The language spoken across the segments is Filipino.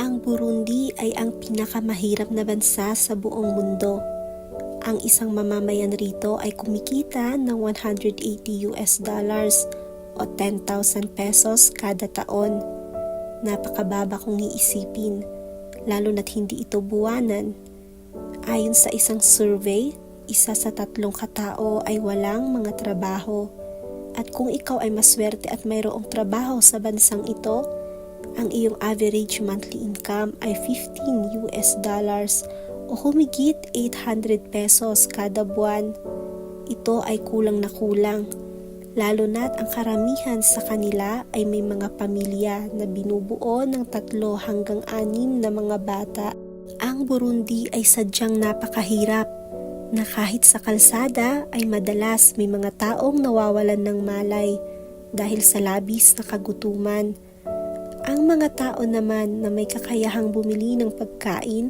Ang Burundi ay ang pinakamahirap na bansa sa buong mundo. Ang isang mamamayan rito ay kumikita ng $180 o 10,000 pesos kada taon. Napakababa kung iisipin, lalo na't hindi ito buwanan. Ayon sa isang survey, 1 sa 3 katao ay walang mga trabaho. At kung ikaw ay maswerte at mayroong trabaho sa bansang ito, ang iyong average monthly income ay $15 o humigit 800 pesos kada buwan. Ito ay kulang na kulang, lalo na't ang karamihan sa kanila ay may mga pamilya na binubuo ng 3 hanggang 6 na mga bata. Ang Burundi ay sadyang napakahirap, na kahit sa kalsada ay madalas may mga taong nawawalan ng malay dahil sa labis na kagutuman. Ang mga tao naman na may kakayahang bumili ng pagkain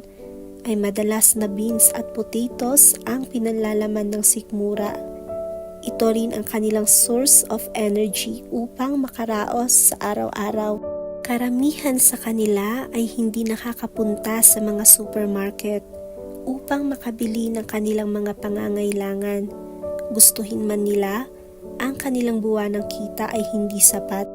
ay madalas na beans at potatoes ang pinanlalaman ng sikmura. Ito rin ang kanilang source of energy upang makaraos sa araw-araw. Karamihan sa kanila ay hindi nakakapunta sa mga supermarket upang makabili ng kanilang mga pangangailangan. Gustuhin man nila, ang kanilang buwanang kita ay hindi sapat.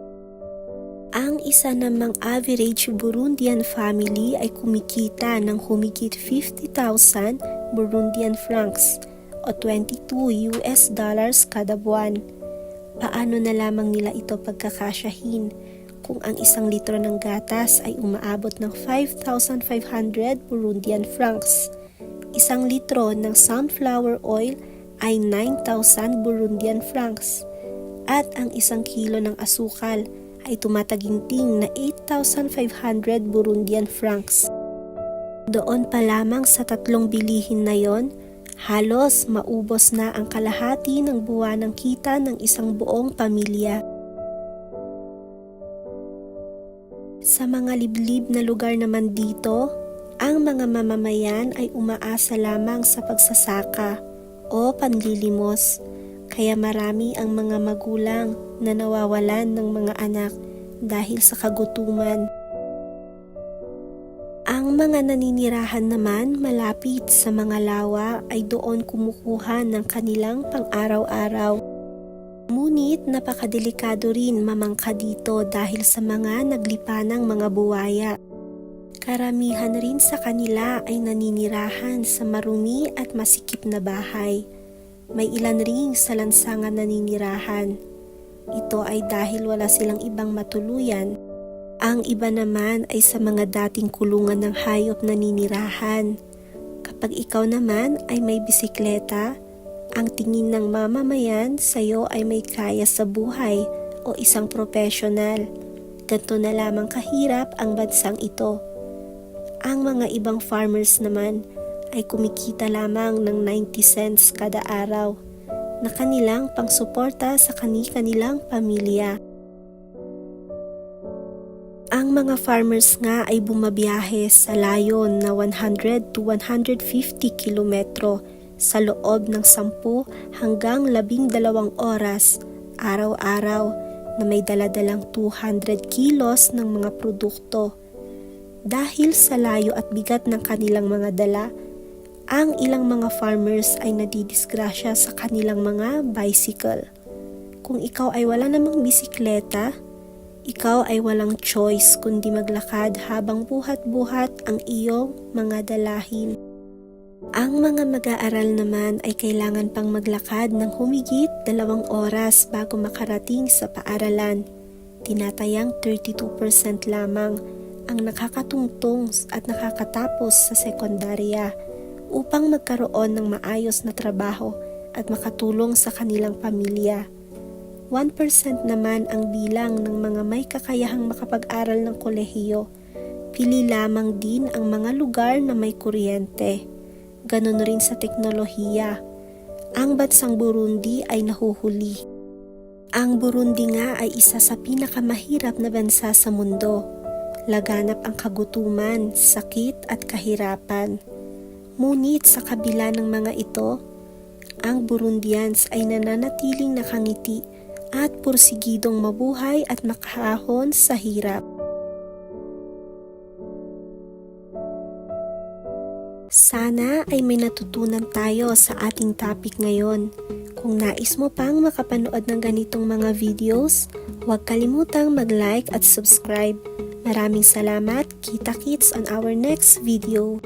Ang isa namang average Burundian family ay kumikita ng humigit 50,000 Burundian francs o $22 kada buwan. Paano na lamang nila ito pagkakasyahin kung ang 1 litro ng gatas ay umaabot ng 5,500 Burundian francs? 1 litro ng sunflower oil ay 9,000 Burundian francs at ang 1 kilo ng asukal ay tumataginting na 8,500 Burundian francs. Doon pa lamang sa 3 bilihin na yon, halos maubos na ang kalahati ng buwanang kita ng isang buong pamilya. Sa mga liblib na lugar naman dito, ang mga mamamayan ay umaasa lamang sa pagsasaka o panlilimos, kaya marami ang mga magulang na nawawalan ng mga anak dahil sa kagutuman. Ang mga naninirahan naman malapit sa mga lawa ay doon kumukuha ng kanilang pang-araw-araw. Ngunit napakadelikado rin mamangka dito dahil sa mga naglipanang mga buwaya. Karamihan rin sa kanila ay naninirahan sa marumi at masikip na bahay. May ilan ring sa lansangan naninirahan. Ito ay dahil wala silang ibang matuluyan. Ang iba naman ay sa mga dating kulungan ng hayop naninirahan. Kapag ikaw naman ay may bisikleta, ang tingin ng mamamayan sa iyo ay may kaya sa buhay o isang profesional. Ganito na lamang kahirap ang bansang ito. Ang mga ibang farmers naman ay kumikita lamang ng 90 cents kada araw na kanilang pangsuporta sa kanilang pamilya. Ang mga farmers nga ay bumabiyahe sa layon na 100 to 150 kilometro sa loob ng 10 hanggang 12 oras araw-araw na may daladalang 200 kilos ng mga produkto. Dahil sa layo at bigat ng kanilang mga dala, ang ilang mga farmers ay nadidisgrasya sa kanilang mga bicycle. Kung ikaw ay wala namang bisikleta, ikaw ay walang choice kundi maglakad habang buhat-buhat ang iyong mga dalahin. Ang mga mag-aaral naman ay kailangan pang maglakad ng humigit 2 oras bago makarating sa paaralan. Tinatayang 32% lamang ang nakakatungtong at nakakatapos sa sekundarya upang magkaroon ng maayos na trabaho at makatulong sa kanilang pamilya. 1% naman ang bilang ng mga may kakayahang makapag-aral ng kolehiyo. Pili lamang din ang mga lugar na may kuryente. Ganon rin sa teknolohiya. Ang bansang Burundi ay nahuhuli. Ang Burundi nga ay isa sa pinakamahirap na bansa sa mundo. Laganap ang kagutuman, sakit at kahirapan. Ngunit sa kabila ng mga ito, ang Burundians ay nananatiling nakangiti at pursigidong mabuhay at makahahon sa hirap. Sana ay may natutunan tayo sa ating topic ngayon. Kung nais mo pang makapanood ng ganitong mga videos, huwag kalimutang mag-like at subscribe. Maraming salamat. Kita-kits on our next video.